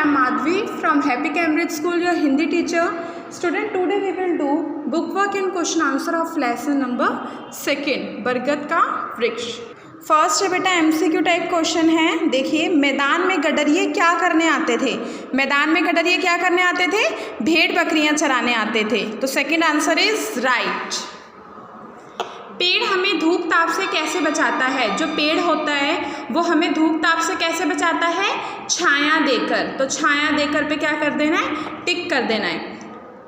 I am Madhvi from Happy Cambridge School, your Hindi teacher. Student, today we will do book work and question answer of lesson number 2, बरगद का वृक्ष। First है बेटा MCQ type question है। देखिए, मैदान में गडरिये क्या करने आते थे? मैदान में गडरिये क्या करने आते थे? भेड़ बकरियां चराने आते थे। तो सेकंड आंसर इज राइट। पेड़ हमें धूप ताप से कैसे बचाता है? जो पेड़ होता है वो हमें धूप ताप से कैसे बचाता है? छाया देकर। तो छाया देकर पे क्या कर देना है? टिक कर देना है।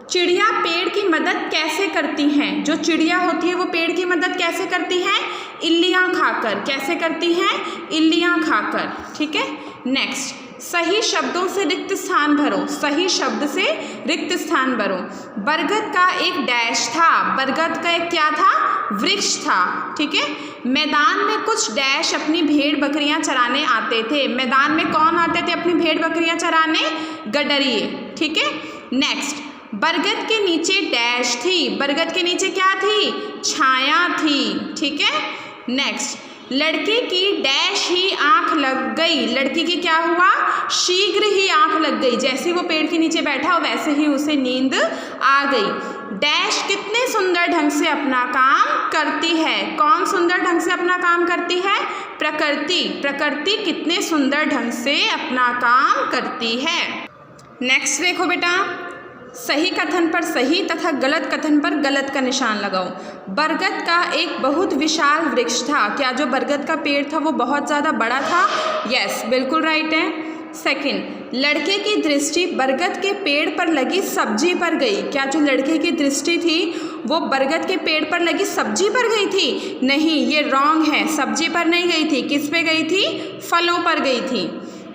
चिड़िया पेड़ की मदद कैसे करती हैं? जो चिड़िया होती है वो पेड़ की मदद कैसे करती हैं? इल्लियाँ खाकर। कैसे करती हैं? इल्लियाँ खाकर। ठीक है। नेक्स्ट, सही शब्दों से रिक्त स्थान भरो। सही शब्द से रिक्त स्थान भरो। बरगद का एक डैश था। बरगद का एक क्या था? वृक्ष था। ठीक है। मैदान में कुछ डैश अपनी भेड़ बकरियां चराने आते थे। मैदान में कौन आते थे अपनी भेड़ बकरियां चराने? गडरिये। ठीक है। नेक्स्ट, बरगद के नीचे डैश थी। बरगद के नीचे क्या थी? छाया थी। ठीक है। नेक्स्ट, लड़के की डैश ही आंख लग गई। लड़की की क्या हुआ? शीघ्र ही आंख लग गई। जैसे वो पेड़ के नीचे बैठा वैसे ही उसे नींद आ गई। डैश कितने सुंदर ढंग से अपना काम करती है। कौन सुंदर ढंग से अपना काम करती है? प्रकृति। प्रकृति कितने सुंदर ढंग से अपना काम करती है। नेक्स्ट देखो बेटा, सही कथन पर सही तथा गलत कथन पर गलत का निशान लगाओ। बरगद का एक बहुत विशाल वृक्ष था। क्या जो बरगद का पेड़ था वो बहुत ज़्यादा बड़ा था? यस, बिल्कुल राइट है। सेकंड, लड़के की दृष्टि बरगद के पेड़ पर लगी सब्जी पर गई। क्या जो लड़के की दृष्टि थी वो बरगद के पेड़ पर लगी सब्जी पर गई थी? नहीं, ये रॉन्ग है। सब्जी पर नहीं गई थी। किस पे गई थी? फलों पर गई थी।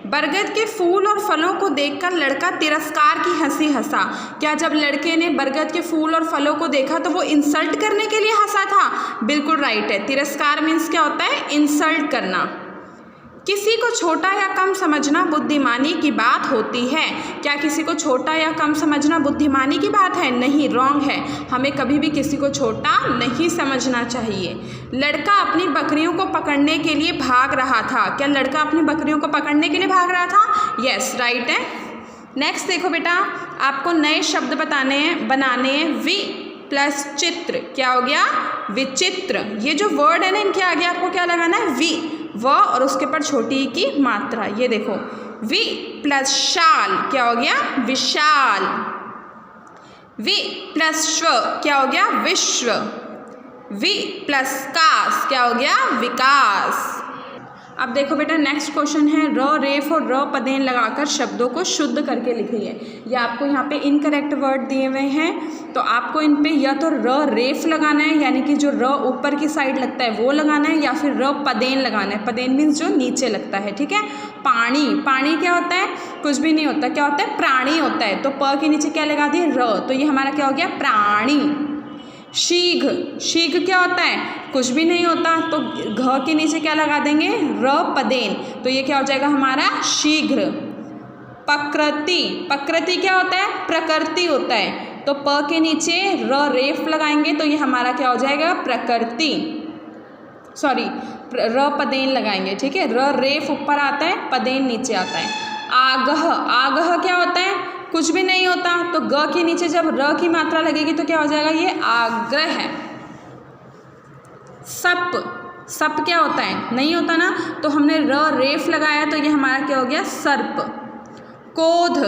बरगद के फूल और फलों को देखकर लड़का तिरस्कार की हंसी हंसा। क्या जब लड़के ने बरगद के फूल और फलों को देखा तो वो इंसल्ट करने के लिए हंसा था? बिल्कुल राइट है। तिरस्कार मीन्स क्या होता है? इंसल्ट करना। किसी को छोटा या कम समझना बुद्धिमानी की बात होती है। क्या किसी को छोटा या कम समझना बुद्धिमानी की बात है? नहीं, रॉन्ग है। हमें कभी भी किसी को छोटा नहीं समझना चाहिए। लड़का अपनी बकरियों को पकड़ने के लिए भाग रहा था। क्या लड़का अपनी बकरियों को पकड़ने के लिए भाग रहा था? यस, राइट है। नेक्स्ट देखो बेटा, आपको नए शब्द बनाने हैं। वि प्लस चित्र क्या हो गया? विचित्र। ये जो वर्ड है ना, इनके आगे आपको क्या लगाना है? वी। व और उसके ऊपर छोटी की मात्रा। ये देखो, वि प्लस शाल क्या हो गया? विशाल। वि प्लस श्व क्या हो गया? विश्व। वि प्लस कास क्या हो गया? विकास। अब देखो बेटा, नेक्स्ट क्वेश्चन है र रेफ और र पदेन लगाकर शब्दों को शुद्ध करके लिखिए। ये आपको यहाँ पे इनकरेक्ट वर्ड दिए हुए हैं, तो आपको इन पे या तो र रेफ लगाना है, यानी कि जो र ऊपर की साइड लगता है वो लगाना है, या फिर र पदेन लगाना है। पदेन मीन्स जो नीचे लगता है। ठीक है। पानी। पानी क्या होता है? कुछ भी नहीं होता। क्या होता है? प्राणी होता है। तो प के नीचे क्या लगा दिए? र। तो ये हमारा क्या हो गया? प्राणी। शीघ्र। शीघ्र क्या होता है? कुछ भी नहीं होता। तो घ के नीचे क्या लगा देंगे? र पदेन। तो ये क्या हो जाएगा हमारा? शीघ्र। प्रकृति। प्रकृति क्या होता है? प्रकृति होता है। तो प के नीचे र रेफ लगाएंगे तो ये हमारा क्या हो जाएगा? प्रकृति। सॉरी, र पदेन लगाएंगे। ठीक है। र रेफ ऊपर आता है, पदेन नीचे आता है। आगह। आगह क्या होता है? कुछ भी नहीं होता। तो ग के नीचे जब र की मात्रा लगेगी तो क्या हो जाएगा? ये आग्रह है। सप। सप क्या होता है? नहीं होता ना। तो हमने र रेफ लगाया तो ये हमारा क्या हो गया? सर्प। क्रोध।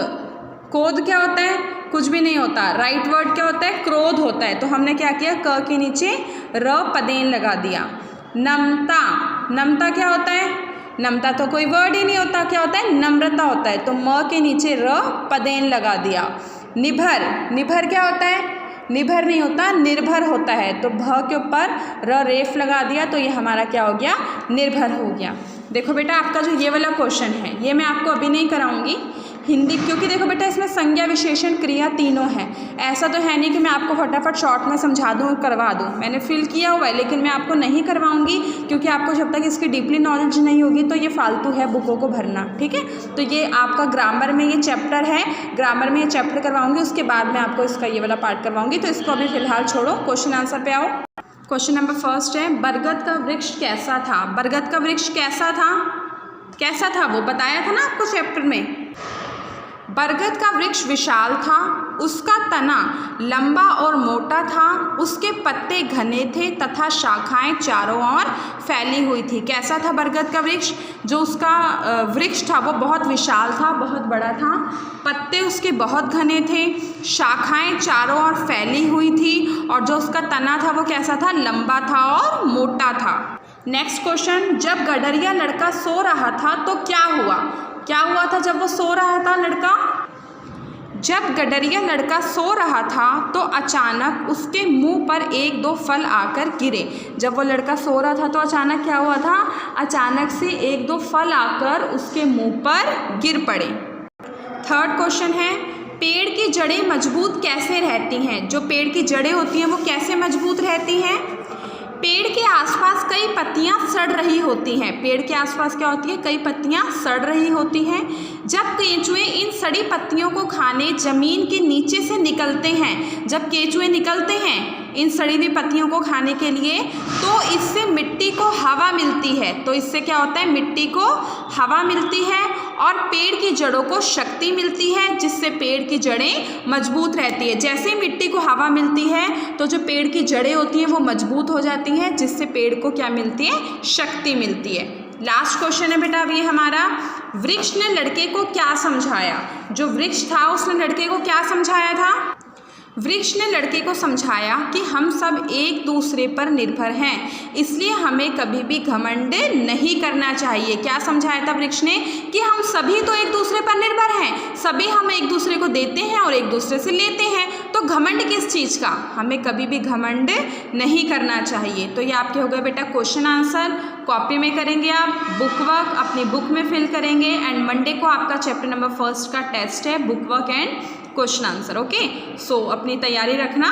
क्रोध क्या होता है? कुछ भी नहीं होता। राइट वर्ड क्या होता है? क्रोध होता है। तो हमने क्या किया? क के नीचे र पदेन लगा दिया। नमता। नमता क्या होता है? नमता तो कोई वर्ड ही नहीं होता। क्या होता है? नम्रता होता है। तो म के नीचे र पदेन लगा दिया। निभर। निभर क्या होता है? निभर नहीं होता, निर्भर होता है। तो भ के ऊपर र रेफ लगा दिया तो ये हमारा क्या हो गया? निर्भर हो गया। देखो बेटा, आपका जो ये वाला क्वेश्चन है ये मैं आपको अभी नहीं कराऊंगी हिंदी, क्योंकि देखो बेटा इसमें संज्ञा विशेषण क्रिया तीनों है। ऐसा तो है नहीं कि मैं आपको फटाफट शॉर्ट में समझा दूँ करवा दूँ। मैंने फिल किया हुआ है, लेकिन मैं आपको नहीं करवाऊंगी क्योंकि आपको जब तक इसकी डीपली नॉलेज नहीं होगी तो ये फालतू है बुकों को भरना। ठीक है। तो ये आपका ग्रामर में ये चैप्टर है, ग्रामर में ये चैप्टर करवाऊंगी, उसके बाद मैं आपको इसका ये वाला पार्ट करवाऊंगी। तो इसको अभी फिलहाल छोड़ो, क्वेश्चन आंसर पे आओ। क्वेश्चन नंबर फर्स्ट है, बरगद का वृक्ष कैसा था? बरगद का वृक्ष कैसा था? कैसा था वो बताया था ना आपको चैप्टर में। बरगद का वृक्ष विशाल था, उसका तना लंबा और मोटा था, उसके पत्ते घने थे तथा शाखाएं चारों ओर फैली हुई थी। कैसा था बरगद का वृक्ष? जो उसका वृक्ष था वो बहुत विशाल था, बहुत बड़ा था, पत्ते उसके बहुत घने थे, शाखाएं चारों ओर फैली हुई थी और जो उसका तना था वो कैसा था? लंबा था और मोटा था। नेक्स्ट क्वेश्चन, जब गडरिया लड़का सो रहा था तो क्या हुआ? क्या हुआ था जब वो सो रहा था लड़का? जब गडरिया लड़का सो रहा था तो अचानक उसके मुंह पर 1-2 फल आकर गिरे। जब वो लड़का सो रहा था तो अचानक क्या हुआ था? अचानक से 1-2 फल आकर उसके मुंह पर गिर पड़े। थर्ड क्वेश्चन है, पेड़ की जड़ें मजबूत कैसे रहती हैं? जो पेड़ की जड़ें होती हैं वो कैसे मजबूत रहती हैं? पेड़ के आसपास कई पत्तियां सड़ रही होती हैं। पेड़ के आसपास क्या होती है? कई पत्तियां सड़ रही होती हैं। जब केंचुए इन सड़ी पत्तियों को खाने जमीन के नीचे से निकलते हैं, जब केंचुए निकलते हैं इन सड़ी हुई पत्तियों को खाने के लिए, तो इससे मिट्टी को हवा मिलती है। तो इससे क्या होता है? मिट्टी को हवा मिलती है और पेड़ की जड़ों को शक्ति मिलती है, जिससे पेड़ की जड़ें मजबूत रहती है। जैसे मिट्टी को हवा मिलती है तो जो पेड़ की जड़ें होती हैं वो मजबूत हो जाती हैं, जिससे पेड़ को क्या मिलती है? शक्ति मिलती है। लास्ट क्वेश्चन है बेटा अब ये हमारा, वृक्ष ने लड़के को क्या समझाया? जो वृक्ष था उसने लड़के को क्या समझाया था? वृक्ष ने लड़के को समझाया कि हम सब एक दूसरे पर निर्भर हैं, इसलिए हमें कभी भी घमंड नहीं करना चाहिए। क्या समझाया था वृक्ष ने? कि हम सभी तो एक दूसरे पर निर्भर हैं, सभी हम एक दूसरे को देते हैं और एक दूसरे से लेते हैं, तो घमंड किस चीज़ का? हमें कभी भी घमंड नहीं करना चाहिए। तो ये आपके हो गए बेटा क्वेश्चन आंसर। कॉपी में करेंगे आप, बुक वर्क अपनी बुक में फिल करेंगे एंड मंडे को आपका चैप्टर नंबर 1 का टेस्ट है, book work and question answer. Okay, so अपनी तैयारी रखना।